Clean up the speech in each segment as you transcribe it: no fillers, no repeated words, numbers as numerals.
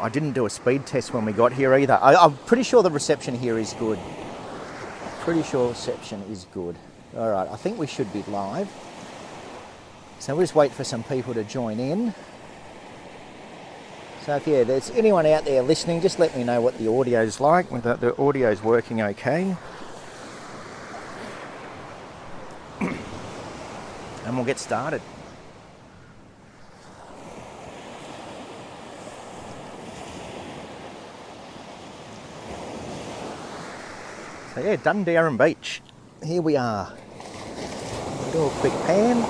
I didn't do a speed test when we got here either. I'm pretty sure the reception here is good. Pretty sure reception is good. All right, I think we should be live. So we'll just wait for some people to join in. So if there's anyone out there listening, just let me know what the audio's like, whether the audio's working okay. And we'll get started. So yeah, Dundowran Beach. Here we are. We'll do a quick pan.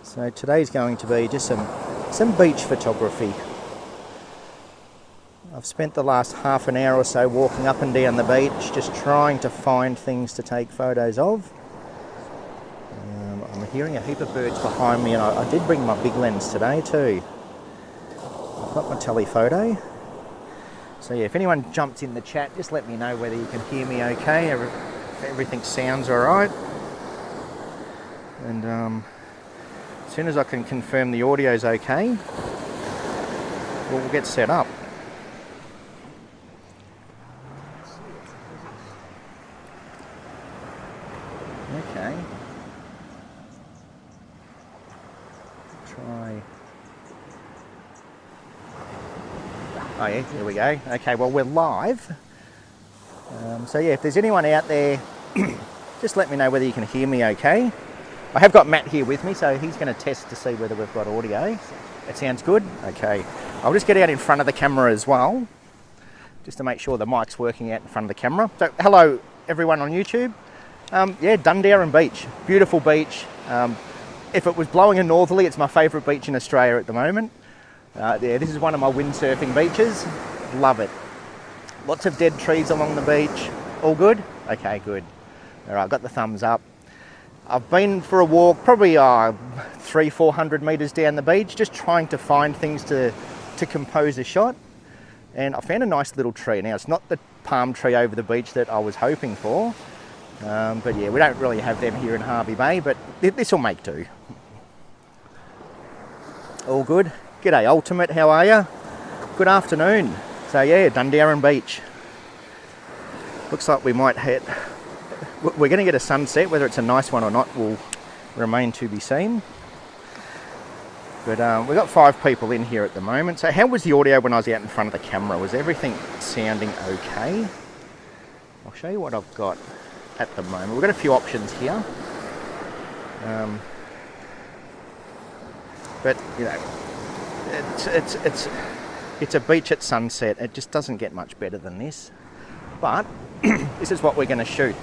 So today's going to be just some beach photography. I've spent the last half an hour or so walking up and down the beach, just trying to find things to take photos of. I'm hearing a heap of birds behind me, and I did bring my big lens today too. I've got my telephoto. So yeah, if anyone jumps in the chat, just let me know whether you can hear me okay, if everything sounds alright. And as soon as I can confirm the audio's okay, we'll get set up. Okay. Try. Oh yeah, here we go. Okay, well we're live. So yeah, if there's anyone out there, just let me know whether you can hear me okay. I have got Matt here with me, so he's going to test to see whether we've got audio. That sounds good? Okay. I'll just get out in front of the camera as well, just to make sure the mic's working out in front of the camera. So hello everyone on YouTube. Yeah, Dundowran Beach. Beautiful beach. If it was blowing a northerly, it's my favourite beach in Australia at the moment. Yeah, this is one of my windsurfing beaches. Love it. Lots of dead trees along the beach. All good? Okay, good. All right, got the thumbs up. I've been for a walk, probably 300-400 metres down the beach, just trying to find things to compose a shot. And I found a nice little tree. Now, it's not the palm tree over the beach that I was hoping for. But yeah, we don't really have them here in Hervey Bay, but this will make do. All good? G'day Ultimate, how are you? Good afternoon. So yeah, Dundowran Beach. Looks like we might hit... We're going to get a sunset. Whether it's a nice one or not will remain to be seen. But we've got 5 people in here at the moment. So how was the audio when I was out in front of the camera? Was everything sounding okay? I'll show you what I've got at the moment. We've got a few options here. But, you know, it's a beach at sunset. It just doesn't get much better than this. But this is what we're going to shoot.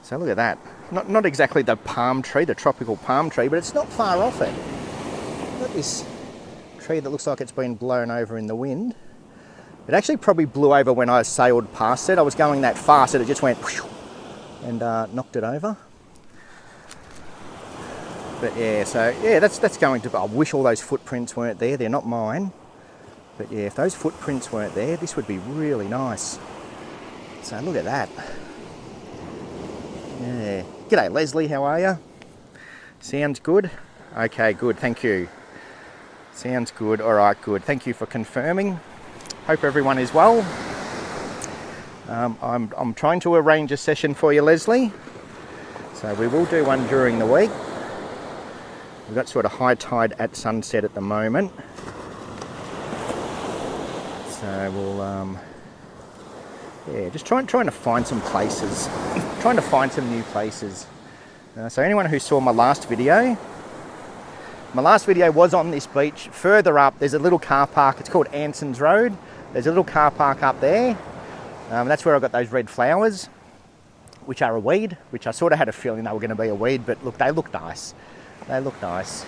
So look at that. Not exactly the palm tree, the tropical palm tree, but it's not far off it. Look at this tree that looks like it's been blown over in the wind. It actually probably blew over when I sailed past it. I was going that fast that it just went whoosh, and knocked it over. But yeah, so yeah, that's going to... I wish all those footprints weren't there. They're not mine. But yeah, if those footprints weren't there, this would be really nice. So look at that. Yeah. G'day Leslie, how are you? Sounds good? Okay, good, thank you. Sounds good, alright, good. Thank you for confirming. Hope everyone is well. I'm trying to arrange a session for you, Leslie. So we will do one during the week. We've got sort of high tide at sunset at the moment. So we'll, yeah, just trying to find some places. Trying to find some new places. So anyone who saw my last video was on this beach. Further up, there's a little car park. It's called Anson's Road. There's a little car park up there. That's where I got those red flowers, which are a weed, which I sort of had a feeling they were going to be a weed, but look, they look nice. They look nice.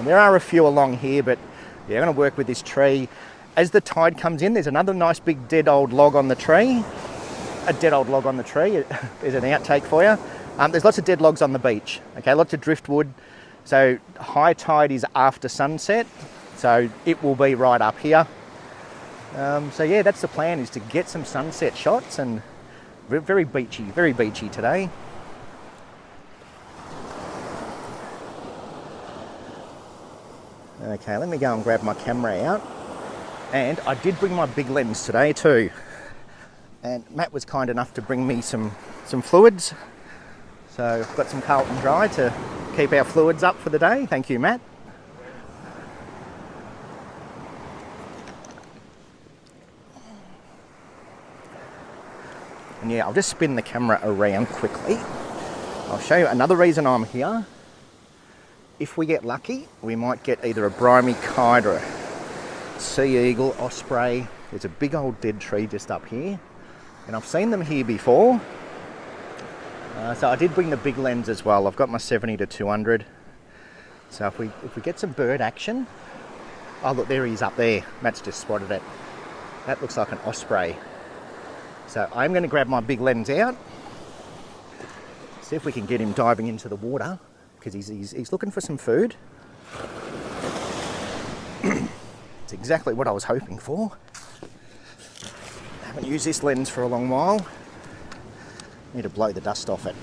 There are a few along here, but yeah, I'm going to work with this tree. As the tide comes in, there's another nice big dead old log on the tree. A dead old log on the tree. There's an outtake for you. There's lots of dead logs on the beach. Okay, lots of driftwood. So high tide is after sunset. So it will be right up here. So yeah, that's the plan, is to get some sunset shots, and very beachy today. Okay, let me go and grab my camera out. And I did bring my big lens today too. And Matt was kind enough to bring me some fluids. So I've got some Carlton Dry to keep our fluids up for the day. Thank you, Matt. And yeah, I'll just spin the camera around quickly. I'll show you another reason I'm here. If we get lucky, we might get either a brimy kite or a sea eagle, osprey. There's a big old dead tree just up here. And I've seen them here before. So I did bring the big lens as well. I've got my 70 to 200. So if we get some bird action. Oh look, there he is up there. Matt's just spotted it. That looks like an osprey. So I'm going to grab my big lens out. See if we can get him diving into the water. Because he's looking for some food. It's exactly what I was hoping for. I haven't used this lens for a long while. Need to blow the dust off it.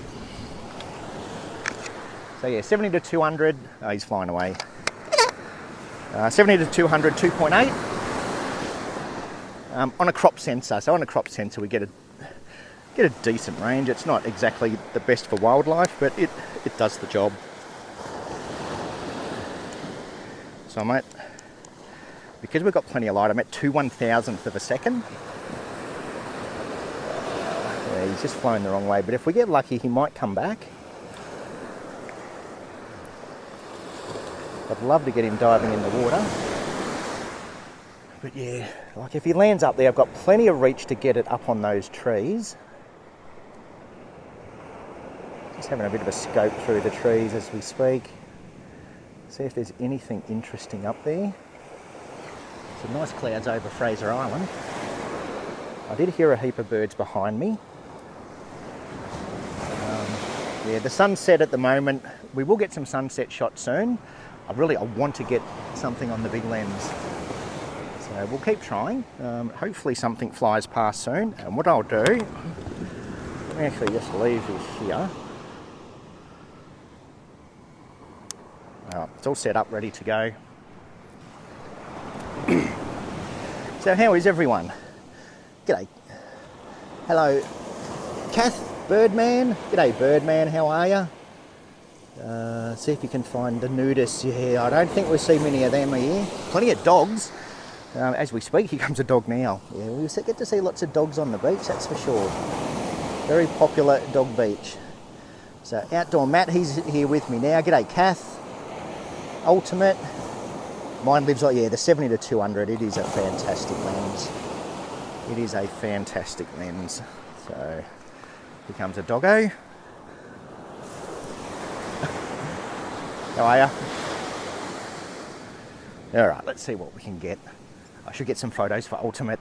So yeah, 70 to 200. Oh, he's flying away. 70 to 200, 2.8. On a crop sensor. So on a crop sensor we get a decent range. It's not exactly the best for wildlife, but it does the job. So I'm at, because we've got plenty of light, I'm at 2/1000th of a second. Yeah, he's just flown the wrong way, but if we get lucky, he might come back. I'd love to get him diving in the water. But yeah, like if he lands up there, I've got plenty of reach to get it up on those trees. Just having a bit of a scope through the trees as we speak. See if there's anything interesting up there. Some nice clouds over Fraser Island. I did hear a heap of birds behind me. Yeah, the sunset at the moment, we will get some sunset shots soon. I want to get something on the big lens. So we'll keep trying. Hopefully something flies past soon. And what I'll do, let me actually just leave this here. It's all set up, ready to go. So how is everyone? G'day. Hello, Kath, Birdman. G'day, Birdman, how are you? See if you can find the nudists. Yeah, I don't think we'll see many of them here. Plenty of dogs. As we speak, here comes a dog now. Yeah, we get to see lots of dogs on the beach, that's for sure. Very popular dog beach. So Outdoor Matt, he's here with me now. G'day, Kath. Ultimate. Mine lives like, yeah, the 70 to 200. It is a fantastic lens. It is a fantastic lens. So here comes a doggo. How are you? All right, let's see what we can get. I should get some photos for Ultimate.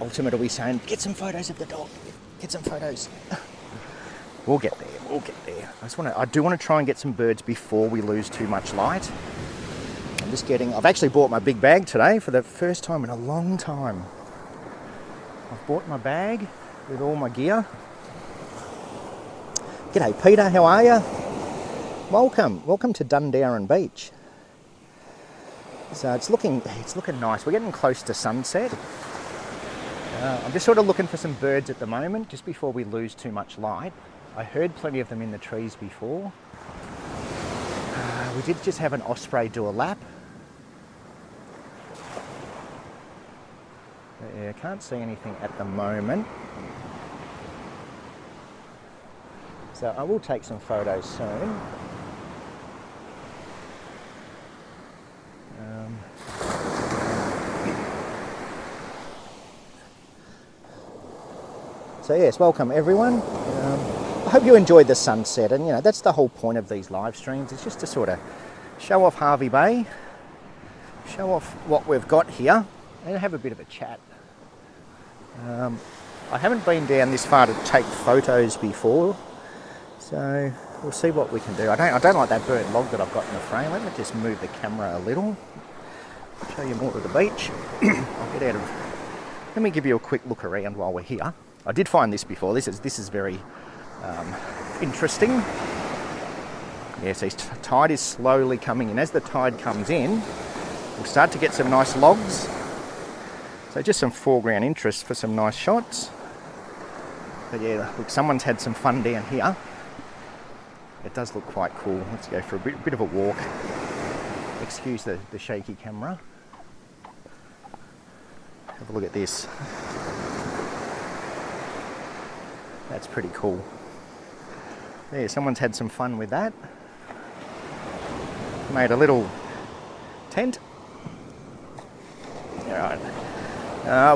Ultimate will be saying, get some photos of the dog. Get some photos. We'll get there, we'll get there. I do want to try and get some birds before we lose too much light. I've actually bought my big bag today for the first time in a long time. I've bought my bag with all my gear. G'day Peter, how are you? Welcome to Dundowran Beach. So it's looking nice. We're getting close to sunset. I'm just sort of looking for some birds at the moment, just before we lose too much light. I heard plenty of them in the trees before. We did just have an osprey do a lap. But yeah, I can't see anything at the moment. So I will take some photos soon. So yes, welcome everyone. I hope you enjoyed the sunset, and that's the whole point of these live streams. It's just to sort of show off Hervey Bay, show off what we've got here, and have a bit of a chat. I haven't been down this far to take photos before, so we'll see what we can do. I don't like that burnt log that I've got in the frame. Let me just move the camera a little. Show you more of the beach. I'll get out of. Let me give you a quick look around while we're here. I did find this before. This is very interesting. Yeah, so tide is slowly coming in. As the tide comes in, we'll start to get some nice logs. So just some foreground interest for some nice shots. But yeah, look, someone's had some fun down here. It does look quite cool. Let's go for a bit of a walk. Excuse the shaky camera. Have a look at this. That's pretty cool. Yeah, someone's had some fun with that. Made a little tent. Alright.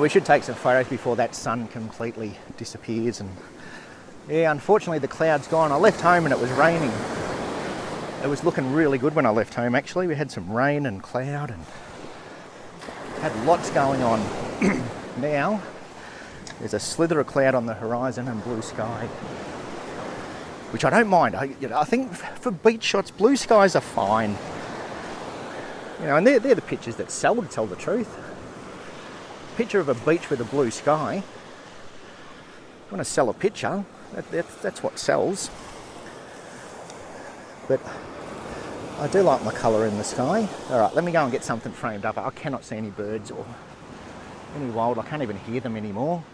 We should take some photos before that sun completely disappears. And yeah, unfortunately the cloud's gone. I left home and it was raining. It was looking really good when I left home actually. We had some rain and cloud and had lots going on. Now there's a slither of cloud on the horizon and blue sky, which I don't mind. I think for beach shots, blue skies are fine. You know, and they're the pictures that sell, to tell the truth. Picture of a beach with a blue sky. You want to sell a picture, that's what sells. But I do like my colour in the sky. Alright, let me go and get something framed up. I cannot see any birds or any wild. I can't even hear them anymore.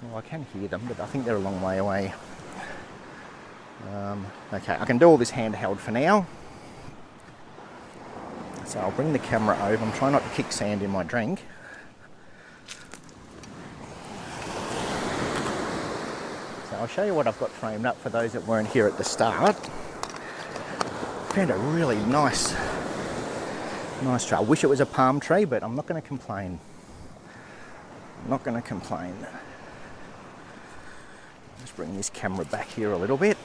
Well, I can hear them, but I think they're a long way away. Okay, I can do all this handheld for now. So I'll bring the camera over. I'm trying not to kick sand in my drink. So I'll show you what I've got framed up for those that weren't here at the start. Found a really nice tree. I wish it was a palm tree, but I'm not going to complain. I'm not going to complain. Just bring this camera back here a little bit.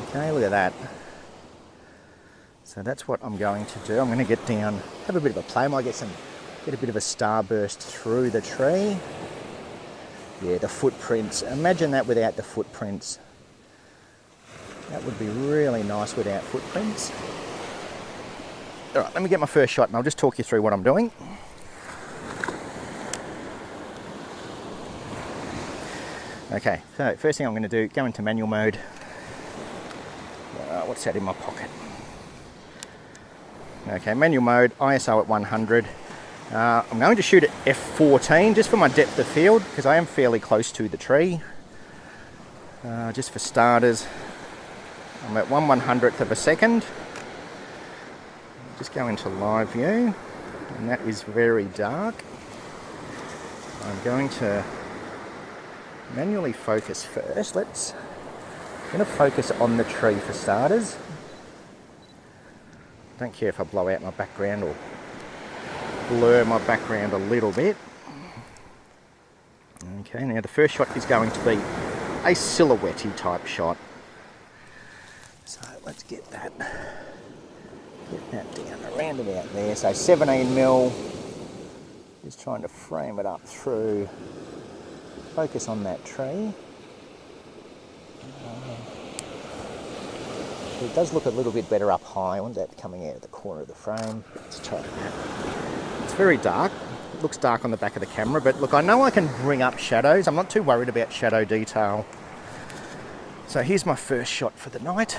Okay, look at that. So that's what I'm going to do. I'm going to get down, have a bit of a play. I might get a bit of a starburst through the tree. Yeah, the footprints. Imagine that without the footprints. That would be really nice without footprints. All right, let me get my first shot and I'll just talk you through what I'm doing. Okay, so first thing I'm going to do, go into manual mode. What's that in my pocket? Okay, manual mode, ISO at 100. I'm going to shoot at f14 just for my depth of field because I am fairly close to the tree. Just for starters, I'm at 1/100th of a second. Just go into live view, and that is very dark. I'm going to manually focus first. I'm going to focus on the tree for starters. Don't care if I blow out my background or blur my background a little bit. Okay, now the first shot is going to be a silhouette-y type shot. So let's get that down around about there. So 17mm, just trying to frame it up through, focus on that tree. It does look a little bit better up high. I want that coming out of the corner of the frame. Let's try that. It's very dark. It looks dark on the back of the camera, but look, I know I can bring up shadows. I'm not too worried about shadow detail. So here's my first shot for the night.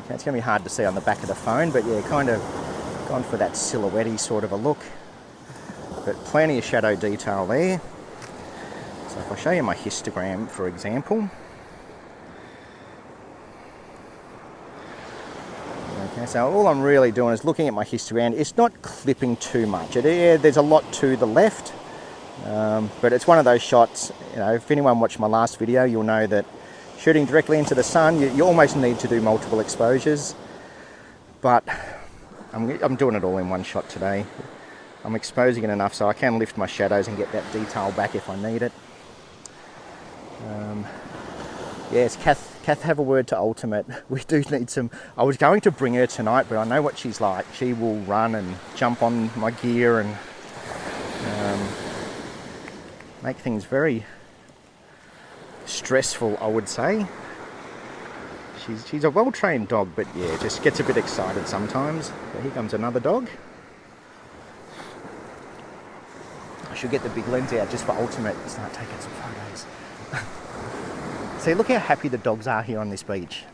Okay, it's going to be hard to see on the back of the phone, but yeah, kind of gone for that silhouette-y sort of a look. But plenty of shadow detail there. So if I show you my histogram, for example. Okay, so all I'm really doing is looking at my histogram. It's not clipping too much. There's a lot to the left, but it's one of those shots, you know, if anyone watched my last video, you'll know that shooting directly into the sun, you almost need to do multiple exposures. But I'm doing it all in one shot today. I'm exposing it enough so I can lift my shadows and get that detail back if I need it. Yes, Kath, have a word to Ultimate. We do need some. I was going to bring her tonight, but I know what she's like. She will run and jump on my gear and make things very stressful, I would say. She's a well-trained dog, but yeah, just gets a bit excited sometimes. So here comes another dog. should get the big lens out just for ultimate and start taking some photos. See, look how happy the dogs are here on this beach.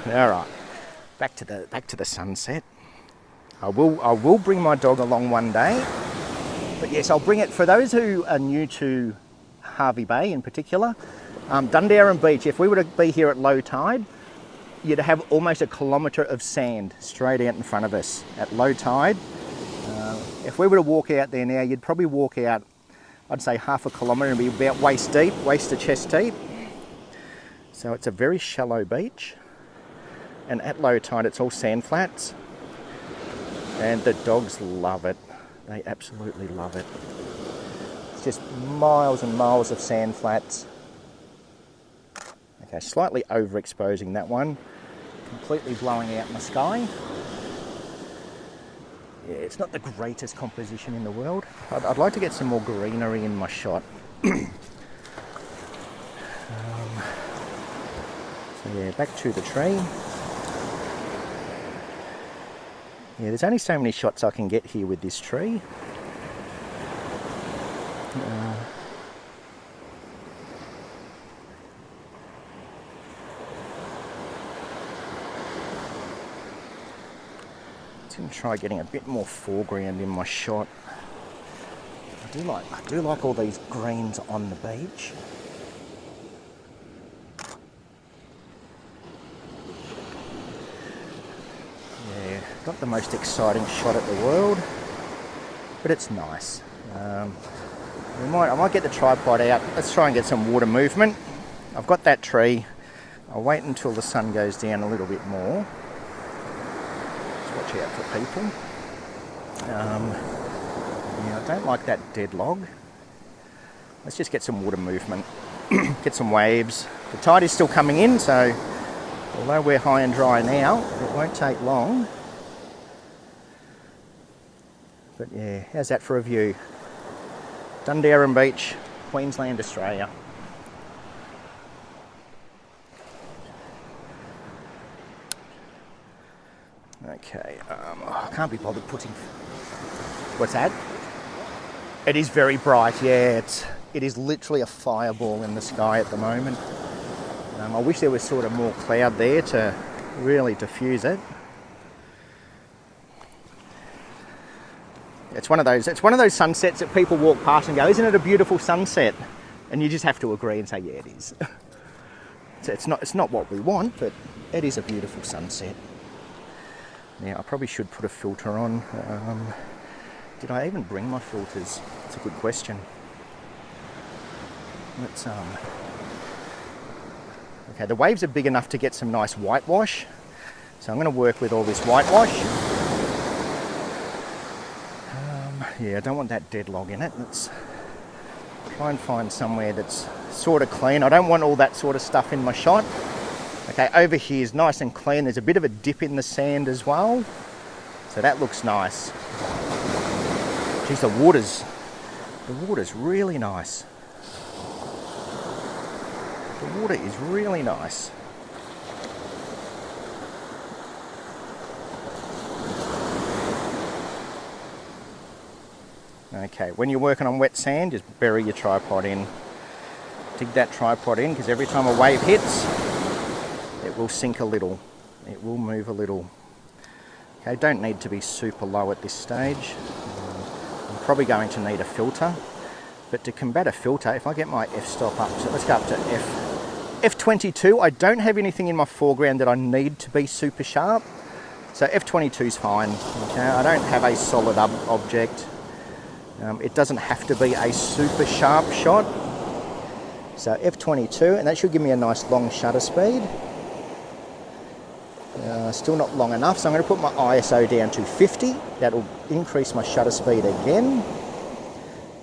All right, back to the sunset. I will bring my dog along one day, but yes, I'll bring it for those who are new to Hervey Bay in particular. Dundowran Beach, if we were to be here at low tide, you'd have almost a kilometre of sand straight out in front of us at low tide. If we were to walk out there now, you'd probably walk out, I'd say half a kilometre and be about waist deep, waist to chest deep. So it's a very shallow beach. And at low tide, it's all sand flats. And the dogs love it. They absolutely love it. It's just miles and miles of sand flats. Okay, slightly overexposing that one. Completely blowing out my sky. Yeah, it's not the greatest composition in the world. I'd like to get some more greenery in my shot. So yeah, back to the tree. Yeah, there's only so many shots I can get here with this tree. Let's gonna try getting a bit more foreground in my shot. I do like all these greens on the beach. Not the most exciting shot at the world, but it's nice. I might get the tripod out. Let's try and get some water movement. I've got that tree. I'll wait until the sun goes down a little bit more. Let's watch out for people. Yeah, I don't like that dead log. Let's just get some water movement. Get some waves. The tide is still coming in, so although we're high and dry now, it won't take long. But yeah, how's that for a view? Dundowran Beach, Queensland, Australia. Okay, I can't be bothered putting... What's that? It is very bright, yeah. It is literally a fireball in the sky at the moment. I wish there was sort of more cloud there to really diffuse it. It's one of those sunsets that people walk past and go, "Isn't it a beautiful sunset?" And you just have to agree and say, "Yeah, it is." It's not what we want, but it is a beautiful sunset. Now, I probably should put a filter on. Did I even bring my filters? It's a good question. Let's okay, the waves are big enough to get some nice whitewash, so I'm going to work with all this whitewash. Yeah, I don't want that dead log in it. Let's try and find somewhere that's sort of clean. I don't want all that sort of stuff in my shot. Okay, over here is nice and clean. There's a bit of a dip in the sand as well. So that looks nice. Geez, the water's really nice. The water is really nice. Okay, when you're working on wet sand, just bury your tripod in. Dig that tripod in, because every time a wave hits, it will sink a little. It will move a little. Okay, don't need to be super low at this stage. I'm probably going to need a filter. But to combat a filter, if I get my f-stop up, so let's go up to F22. I don't have anything in my foreground that I need to be super sharp. So F22 is fine. Okay, I don't have a solid object. It doesn't have to be a super sharp shot. So F22, and that should give me a nice long shutter speed. Still not long enough, so I'm going to put my ISO down to 50. That'll increase my shutter speed again.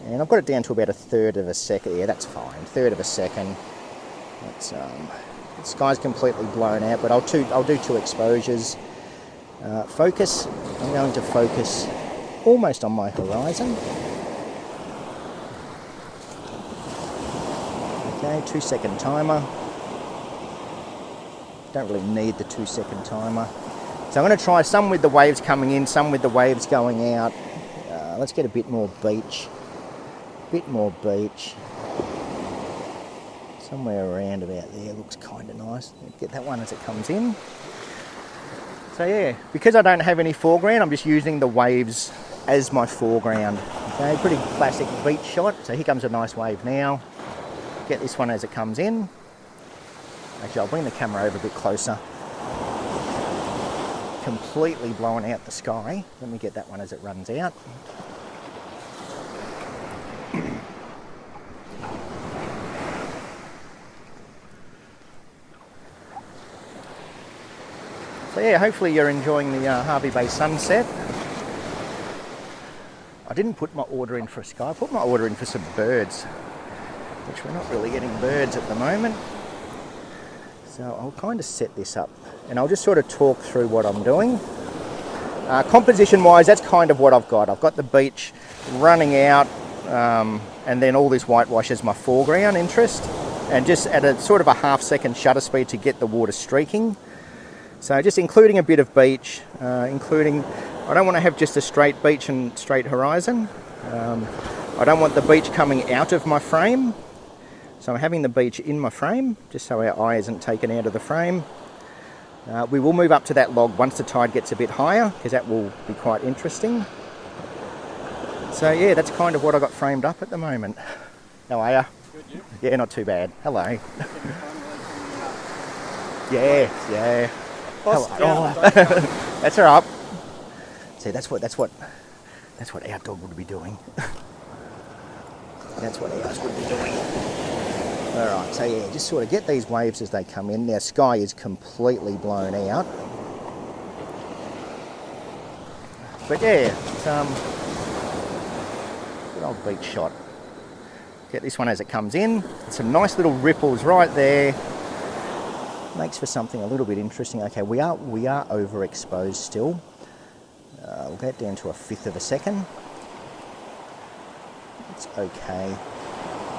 And I've got it down to about a third of a second. Yeah, that's fine. Third of a second. That's, the sky's completely blown out, but I'll do two exposures. Focus. I'm going to focus almost on my horizon. Okay, 2-second timer. Don't really need the 2-second timer. So I'm going to try some with the waves coming in, some with the waves going out. Let's get a bit more beach. Somewhere around about there looks kind of nice. Get that one as it comes in. So yeah, because I don't have any foreground, I'm just using the waves as my foreground. Okay, pretty classic beach shot. So here comes a nice wave now. Get this one as it comes in. Actually, I'll bring the camera over a bit closer. Completely blowing out the sky. Let me get that one as it runs out. So yeah, hopefully you're enjoying the Harvey Bay sunset. I didn't put my order in for a sky, I put my order in for some birds, which we're not really getting birds at the moment. So I'll kind of set this up and I'll just sort of talk through what I'm doing. Composition wise, that's kind of what I've got. I've got the beach running out and then all this whitewash as my foreground interest, and just at a sort of a 1/2 second shutter speed to get the water streaking. So just including a bit of beach, I don't want to have just a straight beach and straight horizon. I don't want the beach coming out of my frame. So I'm having the beach in my frame, just so our eye isn't taken out of the frame. We will move up to that log once the tide gets a bit higher, because that will be quite interesting. So yeah, that's kind of what I got framed up at the moment. How are you? Good, you? Yeah, not too bad. Hello. Yeah. Hello. Oh. That's all right. See, that's what our dog would be doing. That's what ours would be doing. All right, so yeah, just sort of get these waves as they come in. Now, sky is completely blown out. But yeah, it's good old beach shot. Get this one as it comes in. Some nice little ripples right there. Makes for something a little bit interesting. Okay, we are overexposed still. We'll get down to a 1/5 of a second. It's okay.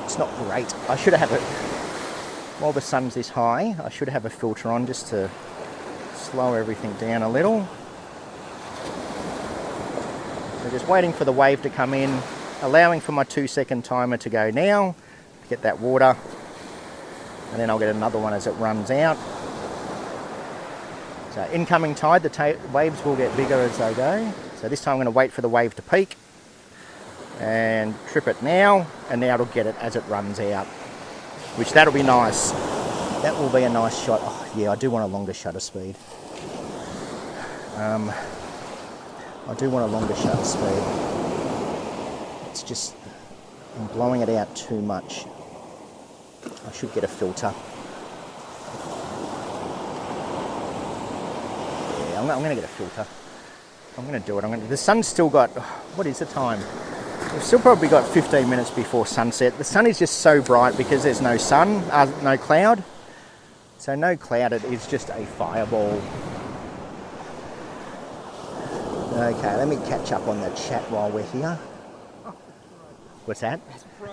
It's not great. I should have it, while the sun's this high, I should have a filter on just to slow everything down a little. So just waiting for the wave to come in, allowing for my 2-second timer to go now, get that water, and then I'll get another one as it runs out. So incoming tide, the waves will get bigger as they go. So this time I'm going to wait for the wave to peak and trip it now, and now it'll get it as it runs out, which that'll be nice. That will be a nice shot. Oh yeah, I do want a longer shutter speed. I do want a longer shutter speed. It's just, I'm blowing it out too much. I should get a filter. Yeah, I'm going to get a filter. I'm going to do it. The sun's still got, what is the time? We've still probably got 15 minutes before sunset. The sun is just so bright because there's no sun, no cloud. So no cloud, it is just a fireball. Okay, let me catch up on the chat while we're here. What's that?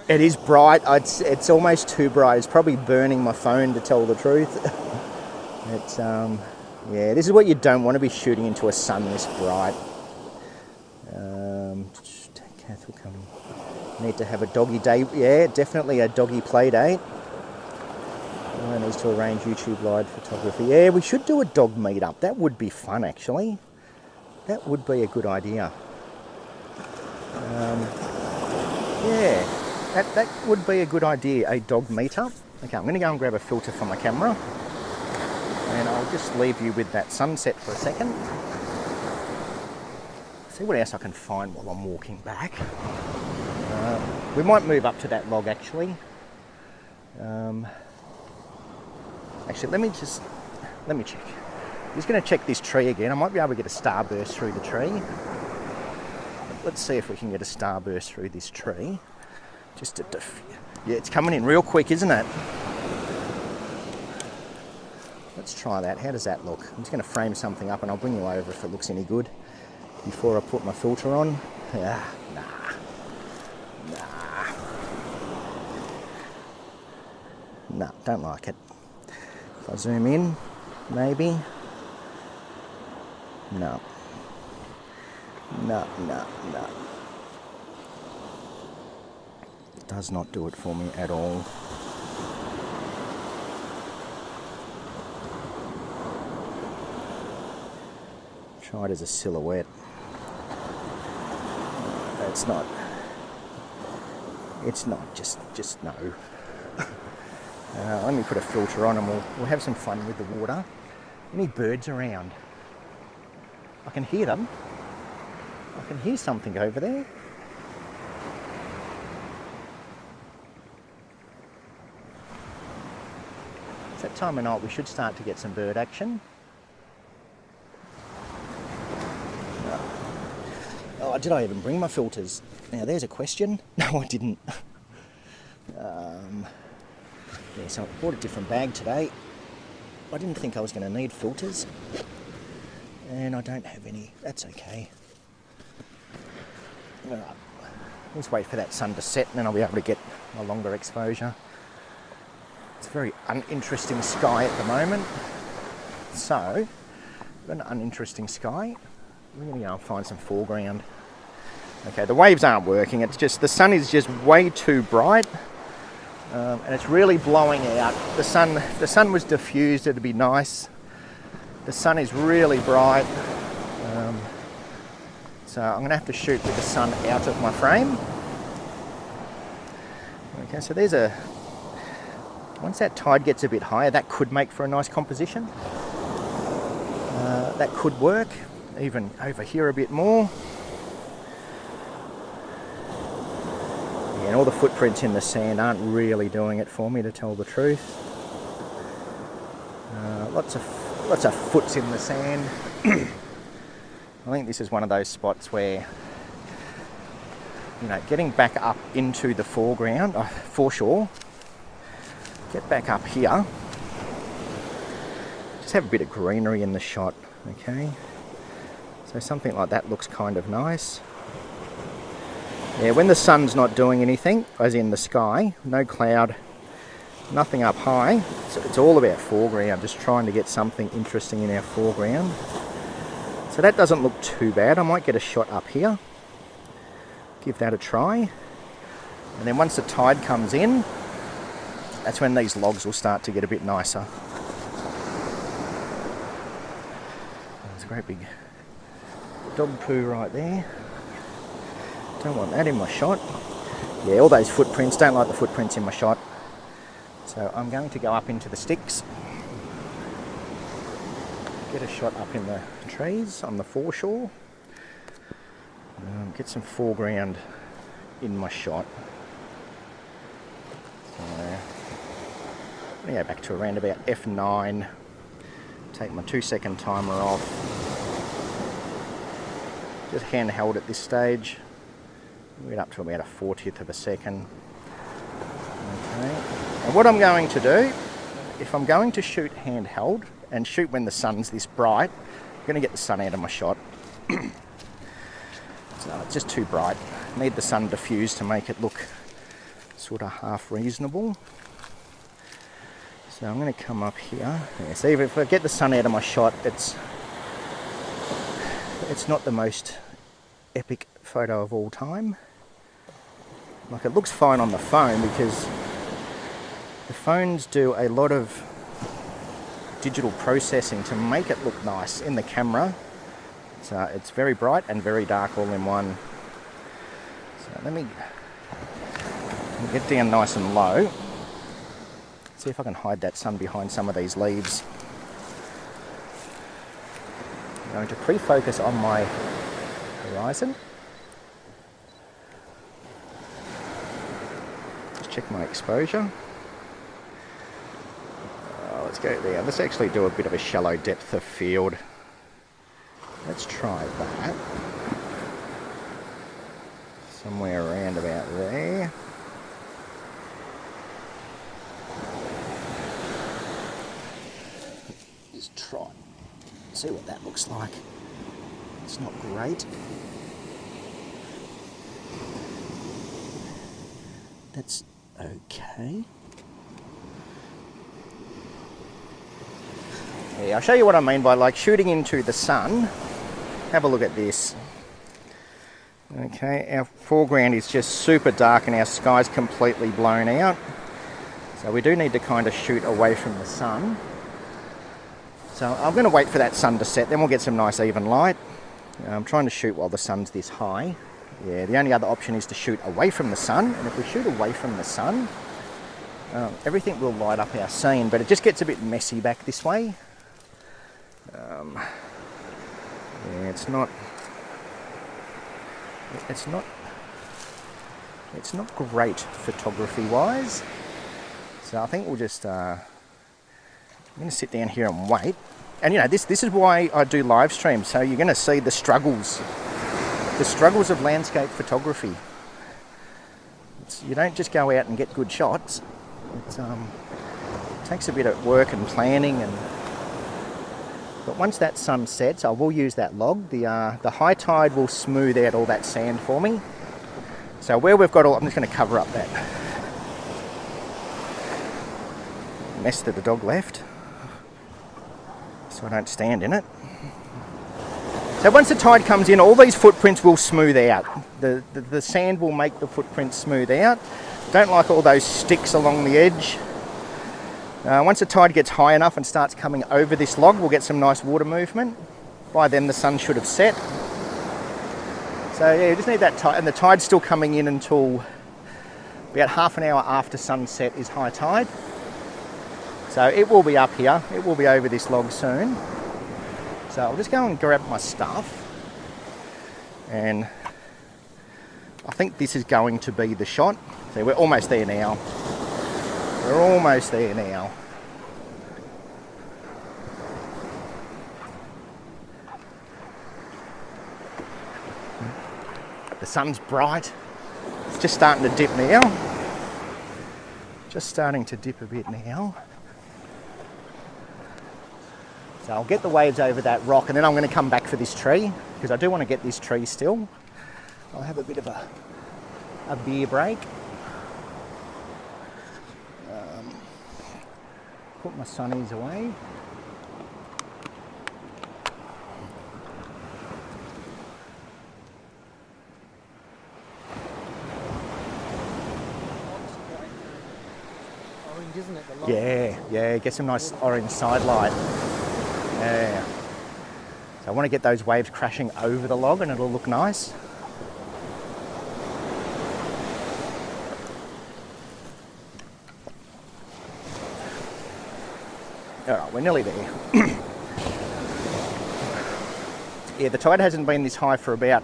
It is bright. It's almost too bright. It's probably burning my phone, to tell the truth. It's yeah, this is what you don't want to be shooting into a sun this bright. Kath will come. Need to have a doggy day. Yeah, definitely a doggy play date. One needs to arrange YouTube live photography. Yeah, we should do a dog meetup. That would be fun, actually. That would be a good idea. Yeah, that would be a good idea, a dog meetup. Okay, I'm going to go and grab a filter for my camera. And I'll just leave you with that sunset for a second. See what else I can find while I'm walking back. We might move up to that log, actually. Actually, let me check. I'm just going to check this tree again. I might be able to get a starburst through the tree. Let's see if we can get a starburst through this tree. Yeah, it's coming in real quick, isn't it? Let's try that. How does that look? I'm just going to frame something up and I'll bring you over if it looks any good before I put my filter on. Nah. No, don't like it. If I zoom in, maybe. No. No. It does not do it for me at all. Try it as a silhouette. It's not, just no. Let me put a filter on and we'll have some fun with the water. Any birds around? I can hear them. I can hear something over there. It's that time of night we should start to get some bird action. Oh, did I even bring my filters? Now there's a question. No, I didn't. Yeah, so I bought a different bag today. I didn't think I was going to need filters. And I don't have any. That's okay. Alright, let's wait for that sun to set and then I'll be able to get a longer exposure. It's a very uninteresting sky at the moment. So, we've got an uninteresting sky. We're going to go and find some foreground. Okay, the waves aren't working. It's just, the sun is just way too bright. And it's really blowing out. The sun was diffused, it'd be nice. The sun is really bright. So I'm going to have to shoot with the sun out of my frame. Okay, so there's once that tide gets a bit higher, that could make for a nice composition. That could work, even over here a bit more. Yeah, and all the footprints in the sand aren't really doing it for me, to tell the truth. Lots of foots in the sand. I think this is one of those spots where, you know, getting back up into the foreground, foreshore, get back up here, just have a bit of greenery in the shot, okay? So something like that looks kind of nice. Yeah, when the sun's not doing anything, as in the sky, no cloud, nothing up high, so it's all about foreground, just trying to get something interesting in our foreground. So that doesn't look too bad. I might get a shot up here, give that a try, and then once the tide comes in, that's when these logs will start to get a bit nicer. There's a great big dog poo right there. Don't want that in my shot. Yeah, all those footprints, don't like the footprints in my shot. So I'm going to go up into the sticks, get a shot up in the trees on the foreshore, get some foreground in my shot. So I'm going to go back to around about F9, take my 2-second timer off, just handheld at this stage. We get up to about a 40th of a second. Okay. And what I'm going to do, if I'm going to shoot handheld and shoot when the sun's this bright, I'm going to get the sun out of my shot. So it's just too bright. I need the sun diffused to make it look sort of half reasonable. So I'm going to come up here. Yeah, see, if I get the sun out of my shot, it's not the most epic photo of all time. Like, it looks fine on the phone because the phones do a lot of digital processing to make it look nice in the camera. So it's very bright and very dark all in one. So let me get down nice and low. See if I can hide that sun behind some of these leaves. I'm going to pre-focus on my horizon. Just check my exposure. Let's go there. Let's actually do a bit of a shallow depth of field. Let's try that. Somewhere around about there. Just try. See what that looks like. It's not great. That's okay. Yeah, I'll show you what I mean by like shooting into the sun. Have a look at this. Okay, our foreground is just super dark and our sky's completely blown out. So we do need to kind of shoot away from the sun. So I'm going to wait for that sun to set, then we'll get some nice even light. I'm trying to shoot while the sun's this high. Yeah, the only other option is to shoot away from the sun, and if we shoot away from the sun, everything will light up our scene, but it just gets a bit messy back this way. Yeah, it's not great photography wise. So I think we'll just I'm going to sit down here and wait. And you know, this is why I do live streams, so you're going to see the struggles of landscape photography. You don't just go out and get good shots. It takes a bit of work and planning, but once that sun sets, I will use that log. The high tide will smooth out all that sand for me. So where we've got all, I'm just going to cover up that mess that the dog left, so I don't stand in it. So once the tide comes in, all these footprints will smooth out. The sand will make the footprints smooth out. Don't like all those sticks along the edge. Once the tide gets high enough and starts coming over this log, we'll get some nice water movement. By then the sun should have set. So yeah, you just need that tide, and the tide's still coming in until about half an hour after sunset is high tide. So it will be up here, it will be over this log soon. So I'll just go and grab my stuff, and I think this is going to be the shot. So we're almost there now. We're almost there now. The sun's bright. It's just starting to dip now. Just starting to dip a bit now. So I'll get the waves over that rock, and then I'm going to come back for this tree, because I do want to get this tree still. I'll have a bit of a beer break. Put my sunnies away. Orange, isn't it? Yeah, get some nice orange side light. Yeah. So I want to get those waves crashing over the log, and it'll look nice. Alright, we're nearly there. Yeah, the tide hasn't been this high for about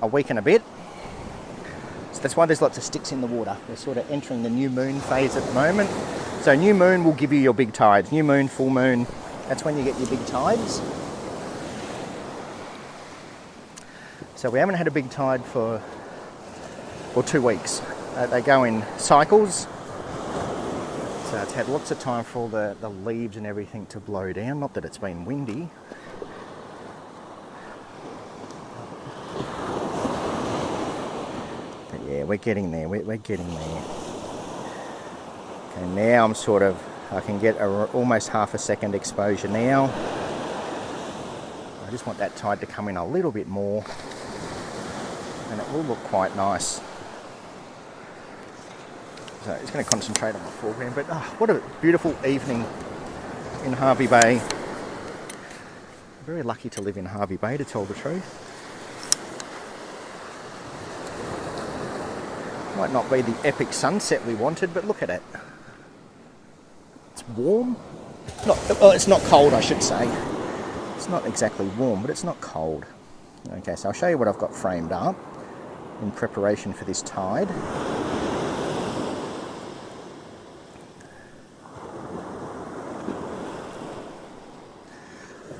a week and a bit. So that's why there's lots of sticks in the water. We're sort of entering the new moon phase at the moment. So new moon will give you your big tides. New moon, full moon, that's when you get your big tides. So we haven't had a big tide for 2 weeks. They go in cycles. So it's had lots of time for all the leaves and everything to blow down. Not that it's been windy. But yeah, we're getting there. We're getting there. Okay, now I can get almost half a second exposure now. I just want that tide to come in a little bit more, and it will look quite nice. So it's going to concentrate on the foreground, but what a beautiful evening in Hervey Bay. Very lucky to live in Hervey Bay, to tell the truth. Might not be the epic sunset we wanted, but look at it. It's warm. It's not cold, I should say. It's not exactly warm, but it's not cold. Okay, so I'll show you what I've got framed up in preparation for this tide.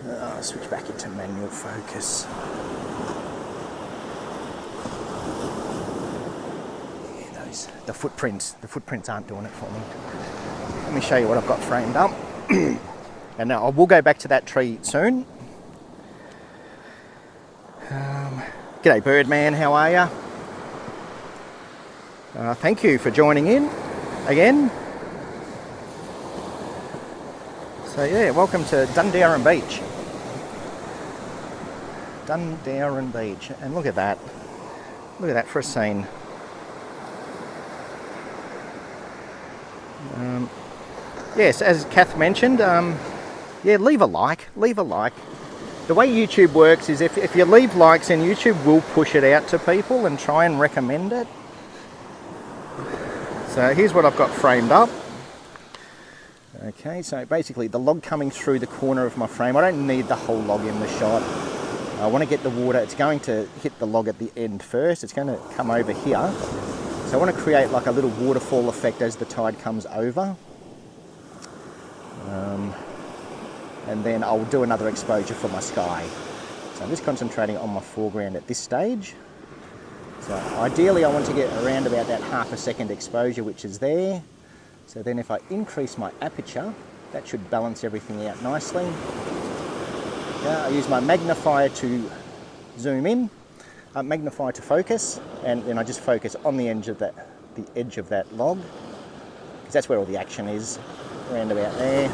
I'll switch back into manual focus. Yeah, the footprints aren't doing it for me. Let me show you what I've got framed up. And now I will go back to that tree soon. G'day Birdman, how are ya? Thank you for joining in again. So yeah, welcome to Dundowran Beach. Dundowran Beach, and look at that. Look at that for a scene. Yes, as Kath mentioned, yeah, leave a like. The way YouTube works is if you leave likes, then YouTube will push it out to people and try and recommend it. So here's what I've got framed up. Okay, so basically the log coming through the corner of my frame. I don't need the whole log in the shot. I want to get the water, it's going to hit the log at the end first. It's going to come over here. So I want to create like a little waterfall effect as the tide comes over. And then I'll do another exposure for my sky. So I'm just concentrating on my foreground at this stage. So ideally I want to get around about that half a second exposure, which is there. So then if I increase my aperture, that should balance everything out nicely. Okay, I use my magnifier to zoom in, magnifier to focus, and then I just focus on the edge of that log, because that's where all the action is, around about there.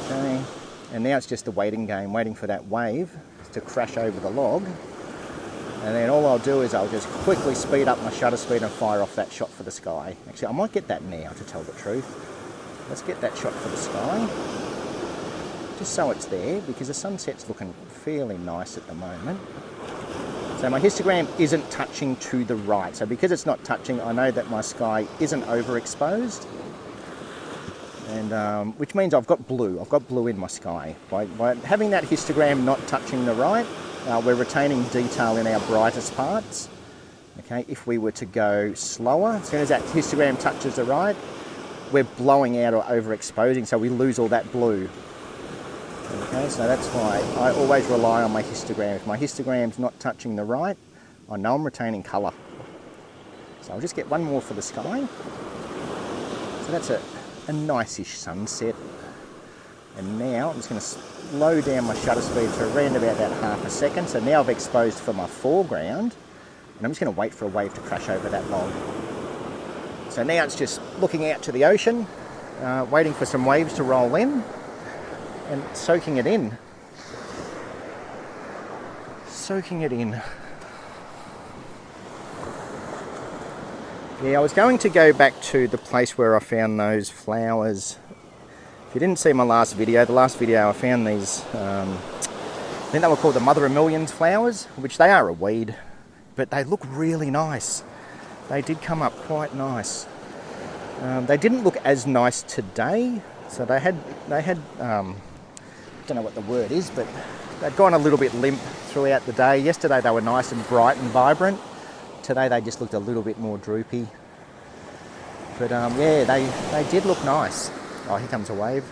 Okay, and now it's just a waiting game, waiting for that wave to crash over the log. And then all I'll do is I'll just quickly speed up my shutter speed and fire off that shot for the sky. Actually, I might get that now, to tell the truth. Let's get that shot for the sky. Just so it's there, because the sunset's looking fairly nice at the moment. So my histogram isn't touching to the right. So because it's not touching, I know that my sky isn't overexposed. And which means I've got blue in my sky. By having that histogram not touching the right, we're retaining detail in our brightest parts. Okay, if we were to go slower, as soon as that histogram touches the right, we're blowing out or overexposing, so we lose all that blue. Okay, so that's why I always rely on my histogram. If my histogram's not touching the right, I know I'm retaining colour. So I'll just get one more for the sky. So that's a nice-ish sunset. And now I'm just going to slow down my shutter speed to around about that half a second. So now I've exposed for my foreground, and I'm just going to wait for a wave to crash over that log. So now it's just looking out to the ocean, waiting for some waves to roll in, and soaking it in. Soaking it in. Yeah, I was going to go back to the place where I found those flowers. If you didn't see my last video, I found these, I think they were called the Mother of Millions flowers, which they are a weed, but they look really nice. They did come up quite nice. They didn't look as nice today, so they had I don't know what the word is, but they'd gone a little bit limp throughout the day. Yesterday they were nice and bright and vibrant. Today they just looked a little bit more droopy. But yeah, they did look nice. Oh, here comes a wave.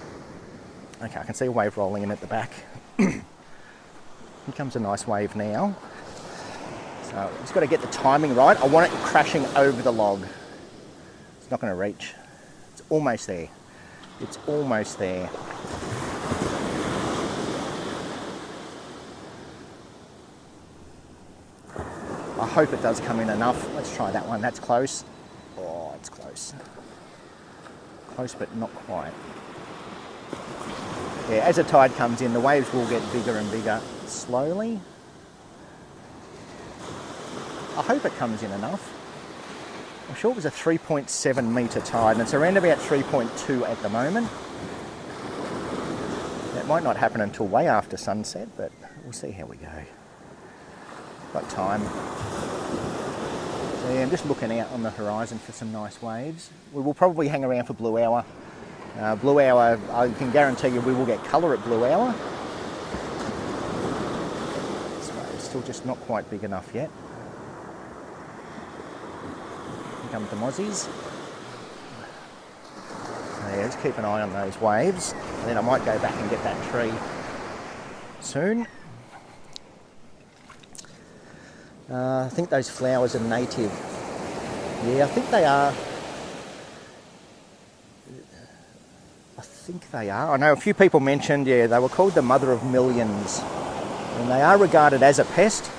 Okay, I can see a wave rolling in at the back. Here comes a nice wave now. So I've just got to get the timing right. I want it crashing over the log. It's not going to reach. It's almost there. It's almost there. I hope it does come in enough. Let's try that one. That's close. Oh, it's close. Close, but not quite. Yeah, as the tide comes in, the waves will get bigger and bigger slowly. I hope it comes in enough. I'm sure it was a 3.7 metre tide, and it's around about 3.2 at the moment. That might not happen until way after sunset, but we'll see how we go. Got time. So yeah, I'm just looking out on the horizon for some nice waves. We will probably hang around for blue hour. Blue hour, I can guarantee you we will get colour at blue hour. This wave's still just not quite big enough yet. Here come the mozzies. So yeah, just keep an eye on those waves, and then I might go back and get that tree soon. I think those flowers are native. Yeah, I think they are. I know a few people mentioned, yeah, they were called the Mother of Millions. And they are regarded as a pest.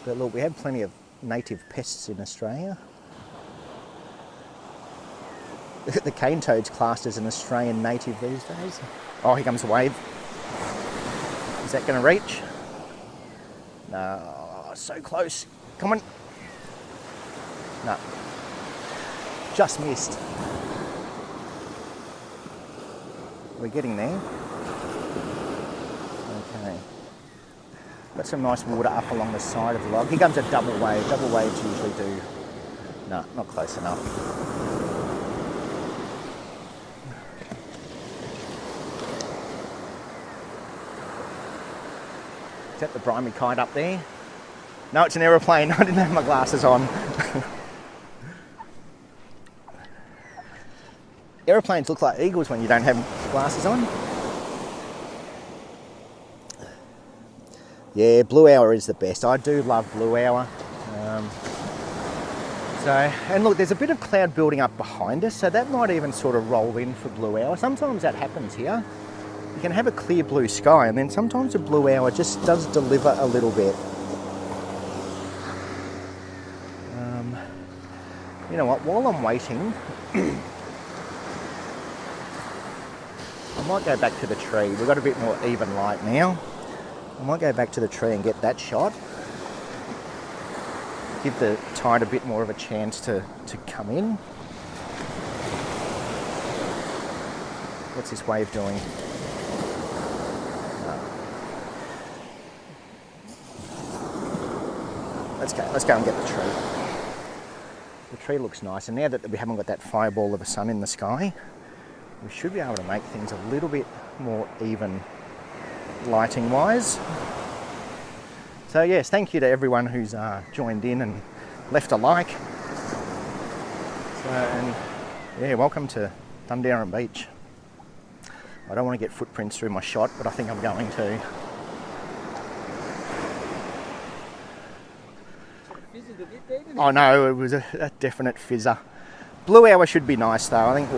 But look, we have plenty of native pests in Australia. The cane toad's classed as an Australian native these days. Oh, here comes the wave. Is that going to reach? No, so close. Come on. No. Just missed. We're getting there. Okay. Got some nice water up along the side of the log. Here comes a double wave. Double waves usually do. No, not close enough. Is that the briny kite up there? No, it's an aeroplane. I didn't have my glasses on. Aeroplanes look like eagles when you don't have glasses on. Yeah, blue hour is the best. I do love blue hour. And look, there's a bit of cloud building up behind us, so that might even sort of roll in for blue hour. Sometimes that happens here. You can have a clear blue sky, and then sometimes a blue hour just does deliver a little bit. You know what, while I'm waiting, I might go back to the tree. We've got a bit more even light now. I might go back to the tree and get that shot. Give the tide a bit more of a chance to come in. What's this wave doing? No. Let's go and get the tree. The tree looks nice, and now that we haven't got that fireball of a sun in the sky, we should be able to make things a little bit more even lighting wise. So yes, thank you to everyone who's joined in and left a like. And yeah, welcome to Dundowran Beach. I don't want to get footprints through my shot, but I think I'm going to. Oh no, it was a definite fizzer. Blue hour should be nice though. I think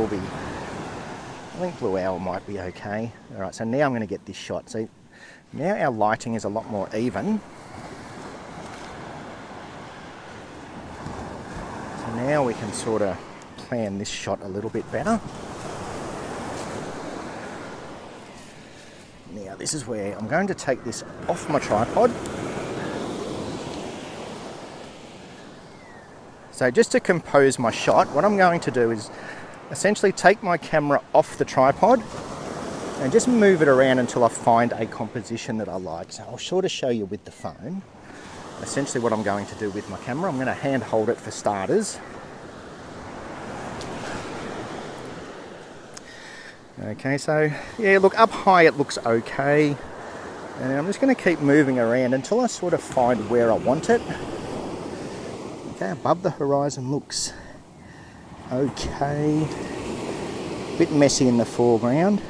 blue hour might be okay. All right, so now I'm going to get this shot. So now our lighting is a lot more even. So now we can sort of plan this shot a little bit better. Now this is where I'm going to take this off my tripod. So just to compose my shot, what I'm going to do is essentially take my camera off the tripod and just move it around until I find a composition that I like. So I'll sort of show you with the phone. Essentially what I'm going to do with my camera, I'm going to hand hold it for starters. Okay, so yeah, look, up high it looks okay. And I'm just going to keep moving around until I sort of find where I want it. Okay, above the horizon looks okay. Bit messy in the foreground.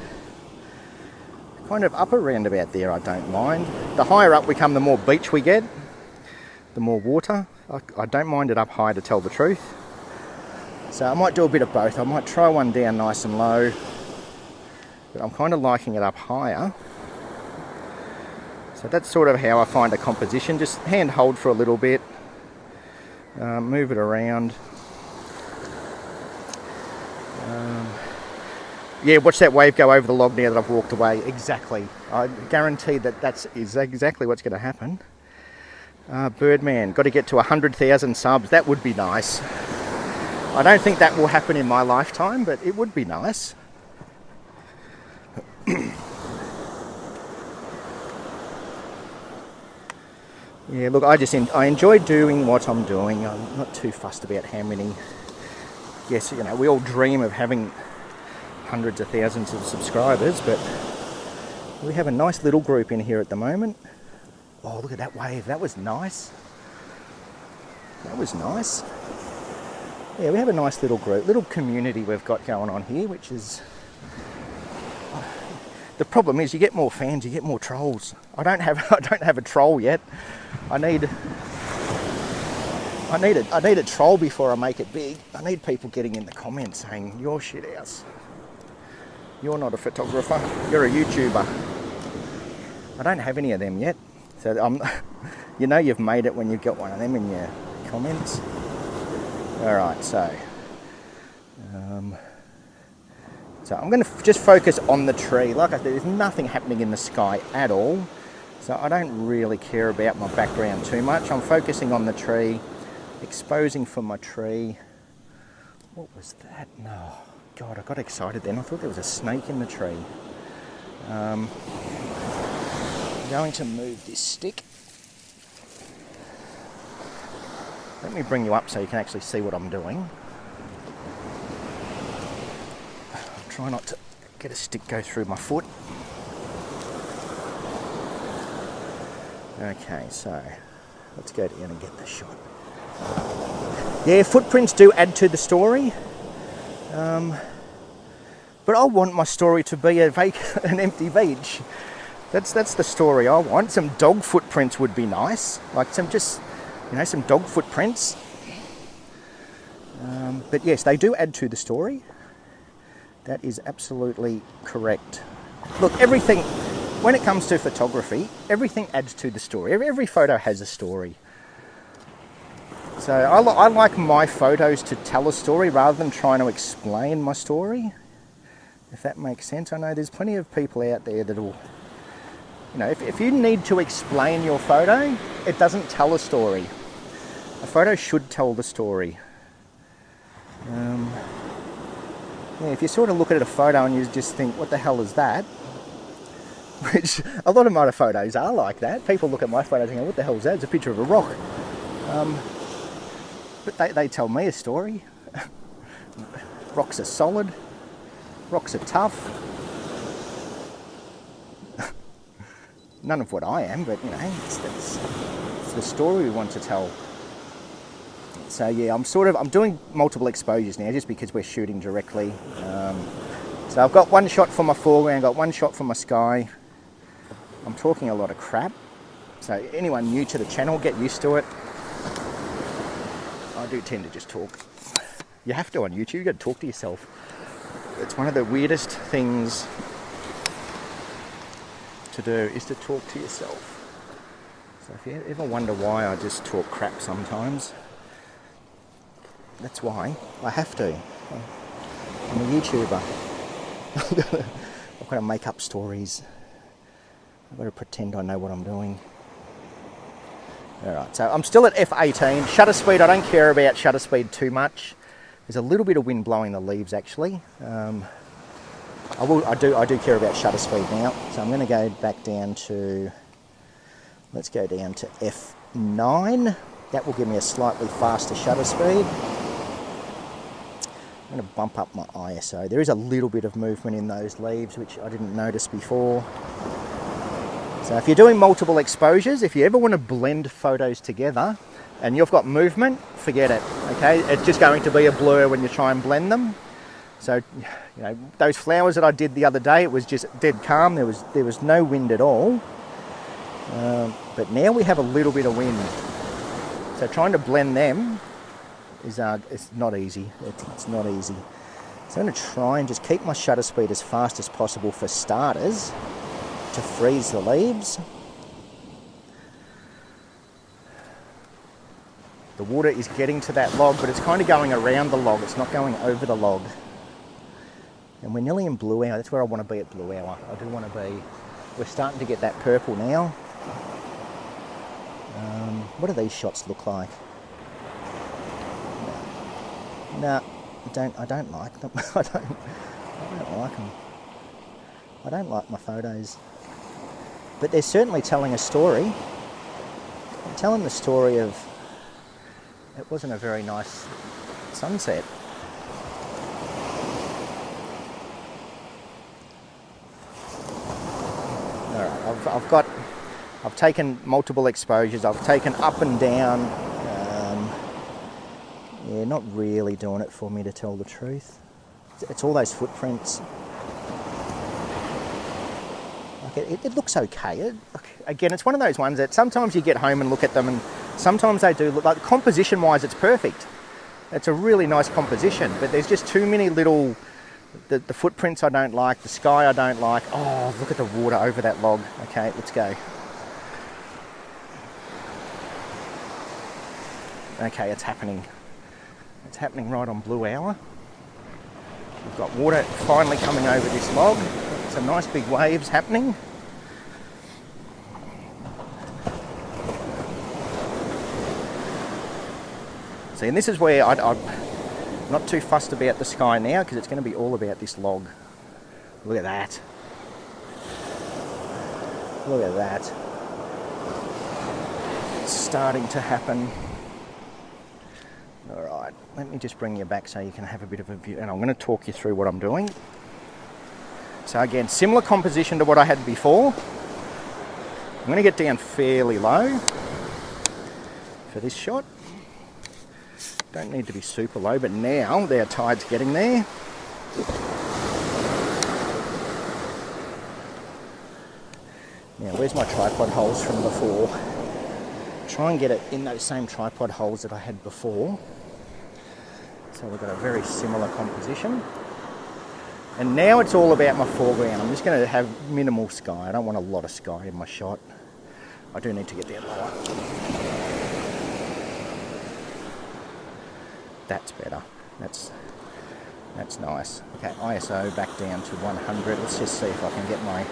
Kind of up around about there, I don't mind. The higher up we come, the more beach we get, the more water. I don't mind it up high, to tell the truth. So I might do a bit of both. I might try one down nice and low, but I'm kind of liking it up higher. So that's sort of how I find a composition. Just hand hold for a little bit. Move it around. Yeah, watch that wave go over the log now that I've walked away. Exactly. I guarantee that is exactly what's going to happen. Birdman, got to get to 100,000 subs. That would be nice. I don't think that will happen in my lifetime, but it would be nice. Yeah, look, I enjoy doing what I'm doing. I'm not too fussed about how many. Yes, you know, we all dream of having hundreds of thousands of subscribers, but we have a nice little group in here at the moment. Oh, look at that wave. That was nice. That was nice. Yeah, we have a nice little group, little community we've got going on here, which is... The problem is you get more fans, you get more trolls. I don't have a troll yet. I need a troll before I make it big. I need people getting in the comments saying, "You're shit house. You're not a photographer. You're a YouTuber." I don't have any of them yet. So you know you've made it when you've got one of them in your comments. All right, so So I'm going to just focus on the tree. Like I said, there's nothing happening in the sky at all. So I don't really care about my background too much. I'm focusing on the tree, exposing for my tree. What was that? No, God, I got excited then. I thought there was a snake in the tree. I'm going to move this stick. Let me bring you up so you can actually see what I'm doing. Try not to get a stick go through my foot. Okay, so let's go down and get the shot. Yeah, footprints do add to the story. But I want my story to be an empty beach. That's the story I want. Some dog footprints would be nice. Like some dog footprints. But yes, they do add to the story. That is absolutely correct. Look, everything, when it comes to photography, everything adds to the story. Every photo has a story. So I like my photos to tell a story rather than trying to explain my story, if that makes sense. I know there's plenty of people out there that will, if you need to explain your photo, it doesn't tell a story. A photo should tell the story. If you sort of look at a photo and you just think, what the hell is that? Which a lot of my photos are like that. People look at my photos and go, what the hell is that? It's a picture of a rock. But they tell me a story. Rocks are solid. Rocks are tough. None of what I am, but it's the story we want to tell. So yeah, I'm doing multiple exposures now just because we're shooting directly. So I've got one shot for my foreground, got one shot for my sky. I'm talking a lot of crap. So anyone new to the channel, get used to it. I do tend to just talk. You have to on YouTube, you've got to talk to yourself. It's one of the weirdest things to do, is to talk to yourself. So if you ever wonder why I just talk crap sometimes, that's why. I have to. I'm a YouTuber. I've got to make up stories. I've got to pretend I know what I'm doing. Alright, so I'm still at f18. Shutter speed, I don't care about shutter speed too much. There's a little bit of wind blowing the leaves actually. I do care about shutter speed now. So I'm going to go back down to, let's go down to f9. That will give me a slightly faster shutter speed. I'm going to bump up my ISO. There is a little bit of movement in those leaves, which I didn't notice before. So if you're doing multiple exposures, if you ever want to blend photos together and you've got movement, forget it, okay? It's just going to be a blur when you try and blend them. So, those flowers that I did the other day, it was just dead calm. There was no wind at all. But now we have a little bit of wind. So trying to blend them is it's not easy. It's not easy. So I'm going to try and just keep my shutter speed as fast as possible for starters to freeze the leaves. The water is getting to that log, but it's kind of going around the log. It's not going over the log. And we're nearly in blue hour. That's where I want to be at blue hour. I do want to be. We're starting to get that purple now. What do these shots look like? No, I don't like them. I don't like them. I don't like my photos. But they're certainly telling a story. They're telling the story of, it wasn't a very nice sunset. Alright, I've taken multiple exposures. I've taken up and down. Yeah, not really doing it for me, to tell the truth. It's all those footprints. Like it looks okay. Again, it's one of those ones that sometimes you get home and look at them, and sometimes they do look like, composition-wise, it's perfect. It's a really nice composition, but there's just too many little, the footprints I don't like, the sky I don't like. Oh, look at the water over that log. Okay, let's go. Okay, it's happening. It's happening right on blue hour. We've got water finally coming over this log. Some nice big waves happening. See, and this is where I'm not too fussed about the sky now, because it's going to be all about this log. Look at that. Look at that. It's starting to happen. All right, let me just bring you back so you can have a bit of a view, and I'm going to talk you through what I'm doing. So again, similar composition to what I had before. I'm going to get down fairly low for this shot. Don't need to be super low, but now their tide's getting there. Now, where's my tripod holes from before? Try and get it in those same tripod holes that I had before. So we've got a very similar composition. And now it's all about my foreground. I'm just going to have minimal sky. I don't want a lot of sky in my shot. I do need to get down lower. That's better. That's nice. Okay, ISO back down to 100. Let's just see if I can get my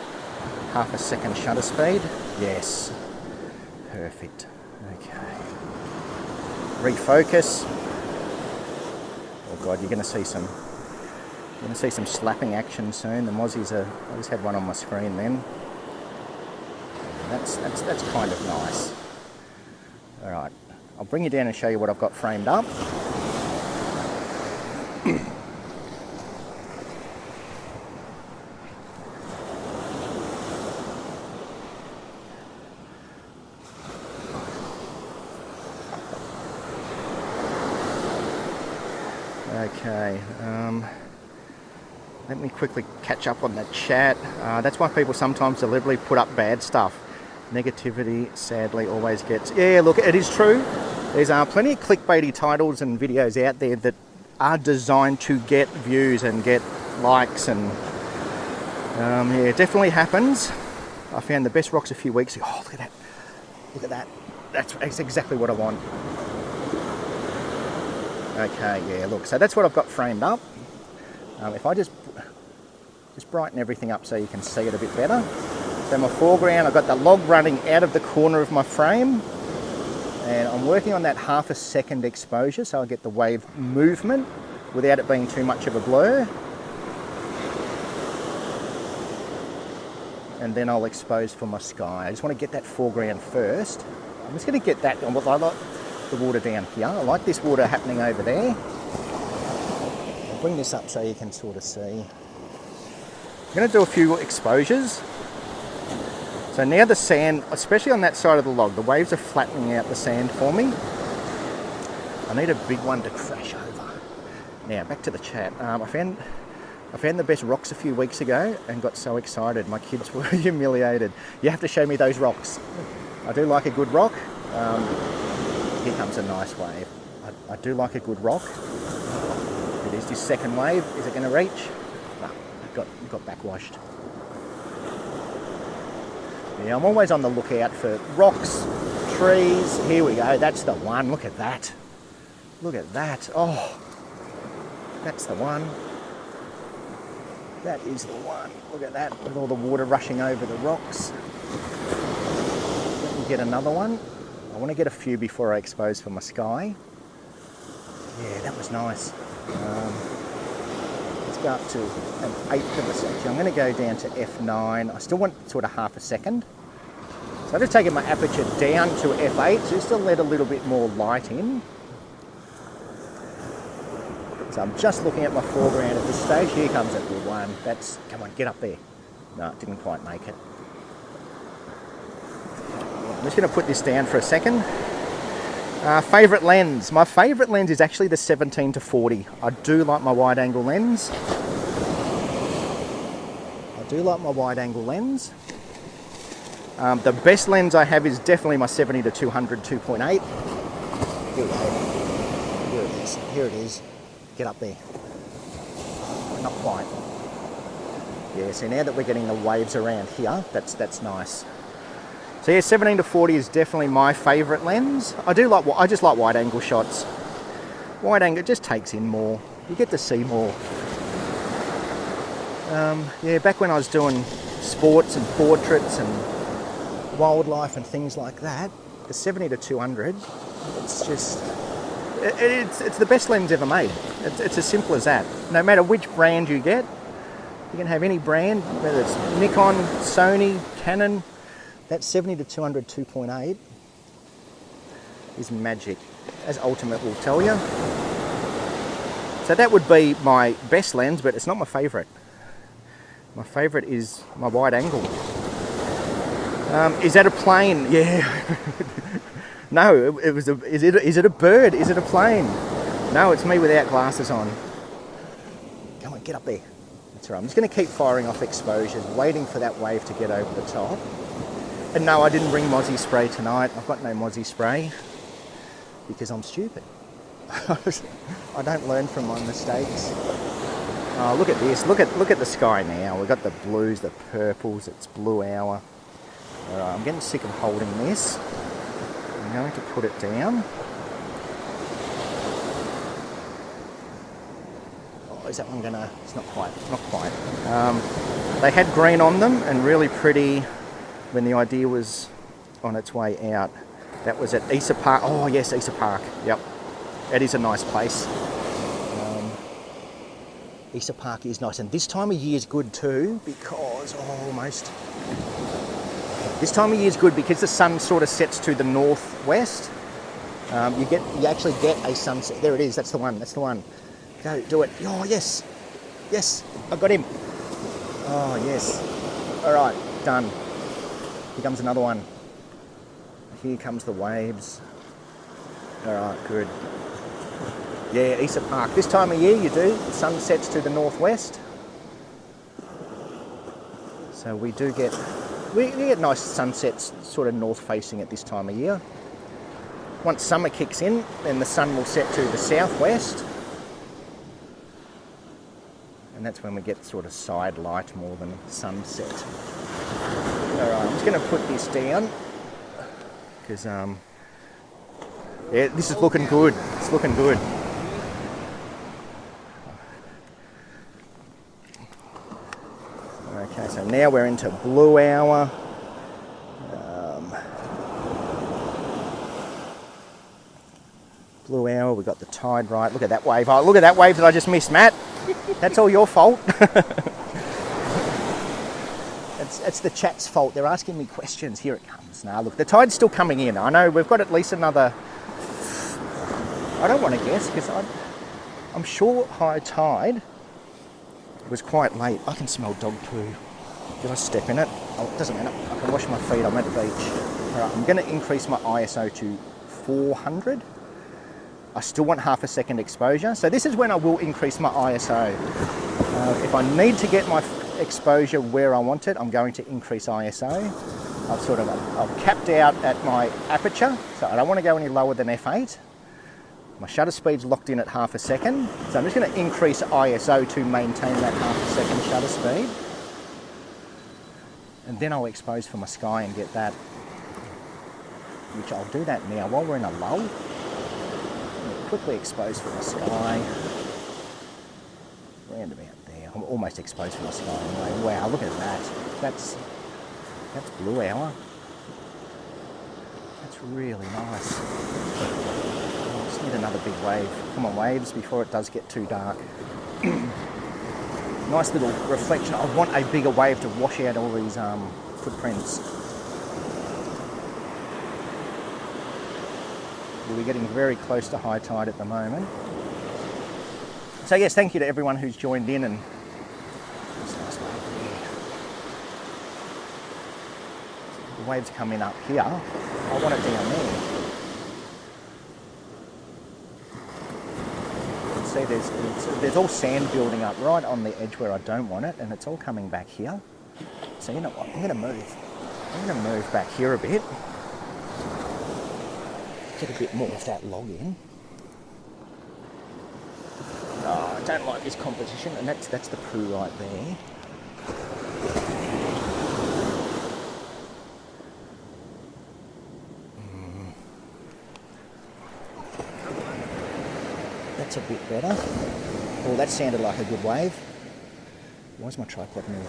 half a second shutter speed. Yes. Perfect. Okay. Refocus. Oh God, you're going to see some slapping action soon. The mozzies are. I just had one on my screen then. That's kind of nice. All right, I'll bring you down and show you what I've got framed up. Okay, let me quickly catch up on that chat. That's why people sometimes deliberately put up bad stuff. Negativity, sadly, always gets... Yeah, look, it is true. There's plenty of clickbaity titles and videos out there that are designed to get views and get likes, and yeah, it definitely happens. I found the best rocks a few weeks ago. Oh, look at that. Look at that. That's exactly what I want. Okay, yeah, look, so that's what I've got framed up. If I just brighten everything up so you can see it a bit better. So my foreground, I've got the log running out of the corner of my frame, and I'm working on that half a second exposure so I get the wave movement without it being too much of a blur. And then I'll expose for my sky. I just want to get that foreground first. I'm just going to get that, I like the water down here. I like this water happening over there. I'll bring this up so you can sort of see. I'm going to do a few exposures. So now the sand, especially on that side of the log, the waves are flattening out the sand for me. I need a big one to crash over. Now back to the chat. I found the best rocks a few weeks ago and got so excited. My kids were humiliated. You have to show me those rocks. I do like a good rock. Here comes a nice wave. I do like a good rock. It is this second wave. Is it going to reach? No, it got backwashed. Yeah, I'm always on the lookout for rocks, trees. Here we go. That's the one. Look at that. Look at that. Oh, that's the one. That is the one. Look at that, with all the water rushing over the rocks. Let me get another one. I want to get a few before I expose for my sky. Yeah, that was nice. Let's go up to an eighth of a second. I'm going to go down to F9. I still want sort of half a second. So I've just taken my aperture down to F8 just to let a little bit more light in. So I'm just looking at my foreground at this stage. Here comes a good one. Come on, get up there. No, it didn't quite make it. I'm just going to put this down for a second. Favourite lens. My favourite lens is actually the 17-40. I do like my wide angle lens. The best lens I have is definitely my 70-200 2.8. Here we go. Here it is. Get up there. Not quite. Yeah, so now that we're getting the waves around here, that's nice. So yeah, 17-40 is definitely my favourite lens. I just like wide angle shots. Wide angle just takes in more. You get to see more. Yeah, back when I was doing sports and portraits and wildlife and things like that, the 70 to 200, it's just, it's the best lens ever made. It's as simple as that. No matter which brand you get, you can have any brand, whether it's Nikon, Sony, Canon, that 70 to 200 2.8 is magic, as Ultimate will tell you. So that would be my best lens, but it's not my favourite. My favourite is my wide angle. Is that a plane? Yeah. No, is it a bird? Is it a plane? No, it's me without glasses on. Come on, get up there. That's all right. I'm just going to keep firing off exposures, waiting for that wave to get over the top. And no, I didn't bring Mozzie spray tonight. I've got no Mozzie spray because I'm stupid. I don't learn from my mistakes. Oh, look at this. Look at the sky now. We've got the blues, the purples. It's blue hour. All right, I'm getting sick of holding this. I'm going to put it down. Oh, is that one gonna? It's not quite. Not quite. They had green on them and really pretty when the idea was on its way out. That was at Issa Park. Oh yes, Issa Park. Yep, it is a nice place. Issa Park is nice, and this time of year is good too because this time of year is good because the sun sort of sets to the northwest. You actually get a sunset. There it is. That's the one. That's the one. Go do it. Oh yes, yes. I got him. Oh yes. All right, done. Here comes another one. Here comes the waves. All right, good. Yeah, Issa Park. This time of year you do. The sun sets to the northwest. So we get nice sunsets sort of north facing at this time of year. Once summer kicks in, then the sun will set to the southwest. And that's when we get sort of side light more than sunset. All right, I'm just going to put this down because yeah, this is looking good. It's looking good. Okay, so now we're into blue hour. Blue hour, we've got the tide right. Look at that wave. Oh, look at that wave that I just missed, Matt. That's all your fault. It's the chat's fault. They're asking me questions. Here it comes. Now, look, the tide's still coming in. I know we've got at least another... I don't want to guess because I'm sure high tide was quite late. I can smell dog poo. Did I step in it? Oh, it doesn't matter. I can wash my feet. I'm at the beach. All right, I'm going to increase my ISO to 400. I still want half a second exposure. So this is when I will increase my ISO. If I need to get my exposure where I want it, I'm going to increase ISO. I've capped out at my aperture, so I don't want to go any lower than f8. My shutter speed's locked in at half a second, so I'm just going to increase ISO to maintain that half a second shutter speed. And then I'll expose for my sky and get that, which I'll do that now while we're in a lull. I'll quickly expose for my sky. Round about there. I'm almost exposed for my sky anyway. Wow, look at that. That's blue hour. That's really nice. I just need another big wave. Come on, waves, before it does get too dark. Nice little reflection. I want a bigger wave to wash out all these footprints. We're getting very close to high tide at the moment. So yes, thank you to everyone who's joined in and it's a nice wave there. The waves coming up here. I want it down there. You can see there's all sand building up right on the edge where I don't want it, and it's all coming back here. So you know what? I'm going to move back here a bit. Get a bit more of that log in. Oh, I don't like this composition, and that's the poo right there. That's a bit better. Oh, that sounded like a good wave. Why is my tripod moving?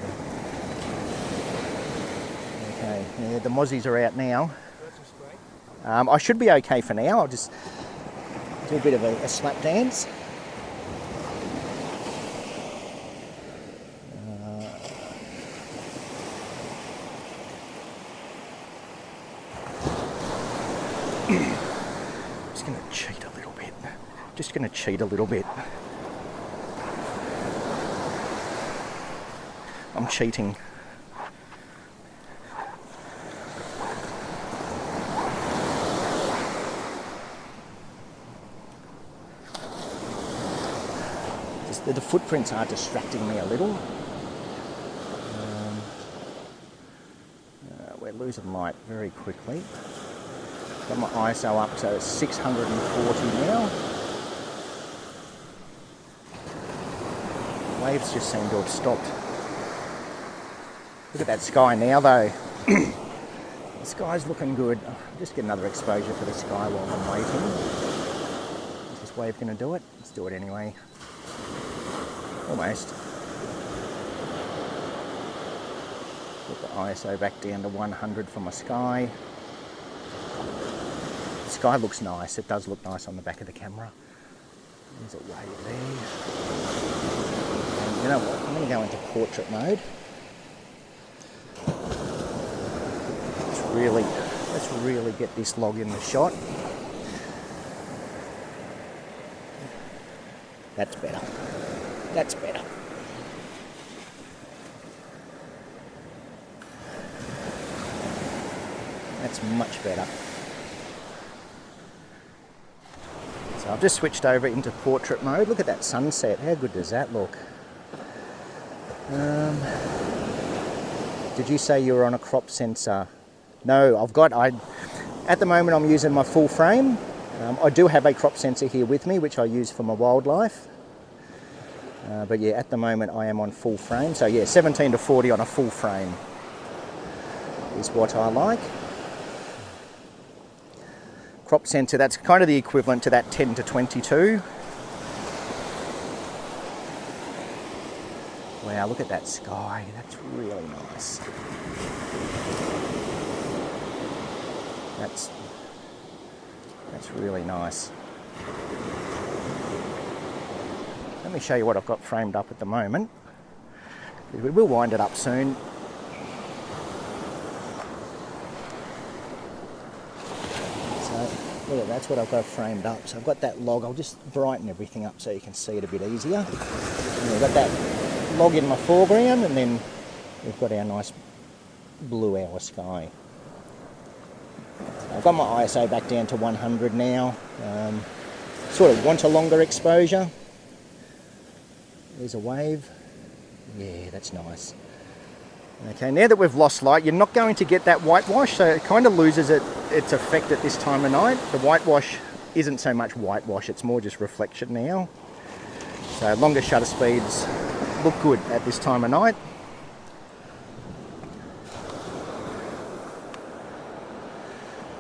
Okay, yeah, the mozzies are out now. I should be okay for now. I'll just do a bit of a slap dance. Just going to cheat a little bit. Just going to cheat a little bit. I'm cheating. The footprints are distracting me a little. We're losing light very quickly. Got my ISO up to 640 now. Waves just seem to have stopped. Look at that sky now though. The sky's looking good. Just get another exposure for the sky while I'm waiting. Is this wave going to do it? Let's do it anyway. Almost. Put the ISO back down to 100 for my sky. The sky looks nice. It does look nice on the back of the camera. There's a wave there. And you know what? I'm going to go into portrait mode. Let's really get this log in the shot. That's better. That's better. That's much better. So I've just switched over into portrait mode. Look at that sunset. How good does that look? Did you say you were on a crop sensor? No, at the moment I'm using my full frame. I do have a crop sensor here with me, which I use for my wildlife. But yeah, at the moment I am on full frame. So yeah, 17 to 40 on a full frame is what I like. Crop sensor, that's kind of the equivalent to that 10 to 22. Wow, look at that sky. That's really nice. That's really nice. Let me show you what I've got framed up at the moment. We will wind it up soon. So, yeah, that's what I've got framed up. So I've got that log. I'll just brighten everything up so you can see it a bit easier. And I've got that log in my foreground, and then we've got our nice blue hour sky. I've got my ISO back down to 100 now. Sort of want a longer exposure. There's a wave. Yeah, that's nice. Okay, now that we've lost light, you're not going to get that whitewash, so it kind of loses its effect at this time of night. The whitewash isn't so much whitewash, it's more just reflection now. So longer shutter speeds look good at this time of night.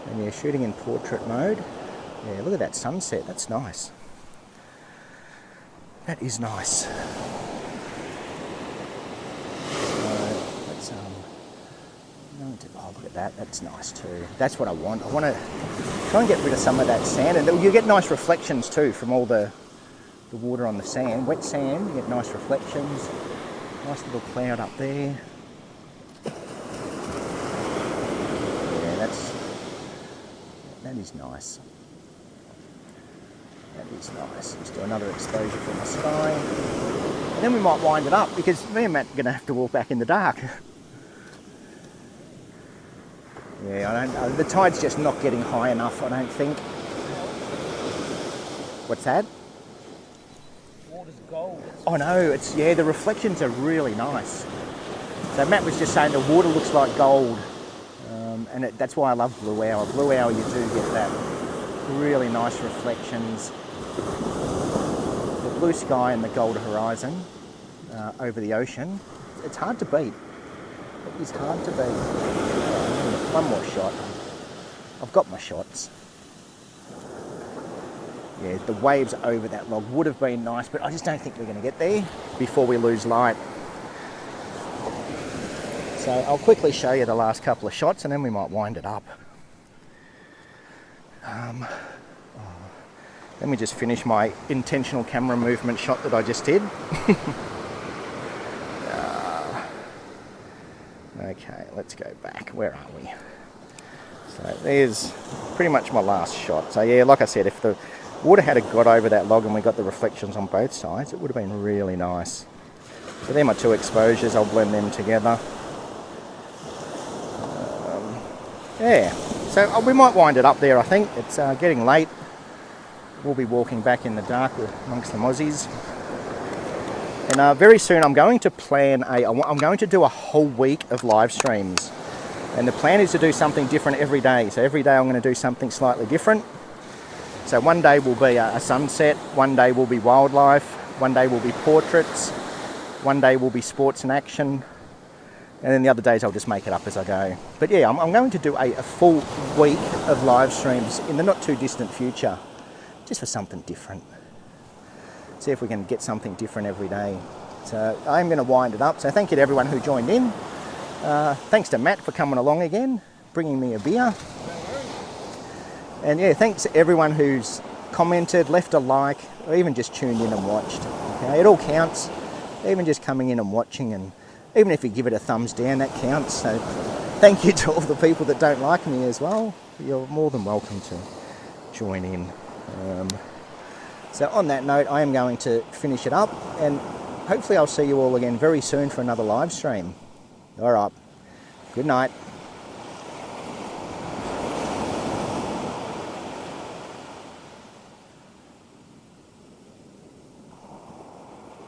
And you're shooting in portrait mode. Yeah, look at that sunset, that's nice. That is nice. Oh, look at that, that's nice too. That's what I want. I want to try and get rid of some of that sand, and you get nice reflections too from all the water on the sand. Wet sand, you get nice reflections. Nice little cloud up there. Yeah, that is nice. That is nice. Let's do another exposure from the sky. And then we might wind it up, because me and Matt are going to have to walk back in the dark. Yeah, the tide's just not getting high enough, I don't think. What's that? Water's gold. Oh no, the reflections are really nice. So Matt was just saying the water looks like gold. And that's why I love blue hour. Blue hour, you do get that really nice reflections. The blue sky and the gold horizon over the ocean. It's hard to beat. It is hard to beat. One more shot. I've got my shots. Yeah, the waves over that log would have been nice, but I just don't think we're going to get there before we lose light. So I'll quickly show you the last couple of shots and then we might wind it up. Let me just finish my intentional camera movement shot that I just did. Okay, let's go back. Where are we? So there's pretty much my last shot. So yeah, like I said, if the water had got over that log and we got the reflections on both sides, it would have been really nice. So they're my two exposures. I'll blend them together. Yeah, so we might wind it up there, I think. It's getting late. We'll be walking back in the dark amongst the mozzies. And very soon I'm going to plan I'm going to do a whole week of live streams. And the plan is to do something different every day. So every day I'm going to do something slightly different. So one day will be a sunset, one day will be wildlife, one day will be portraits, one day will be sports and action. And then the other days I'll just make it up as I go. But yeah, I'm going to do a full week of live streams in the not too distant future, just for something different. See if we can get something different every day. So I'm going to wind it up. So thank you to everyone who joined in. Thanks to Matt for coming along again, bringing me a beer. And yeah, thanks to everyone who's commented, left a like, or even just tuned in and watched. Okay, it all counts, even just coming in and watching, and even if you give it a thumbs down, that counts. So thank you to all the people that don't like me as well. You're more than welcome to join in. So on that note, I am going to finish it up, and hopefully I'll see you all again very soon for another live stream. All right, good night.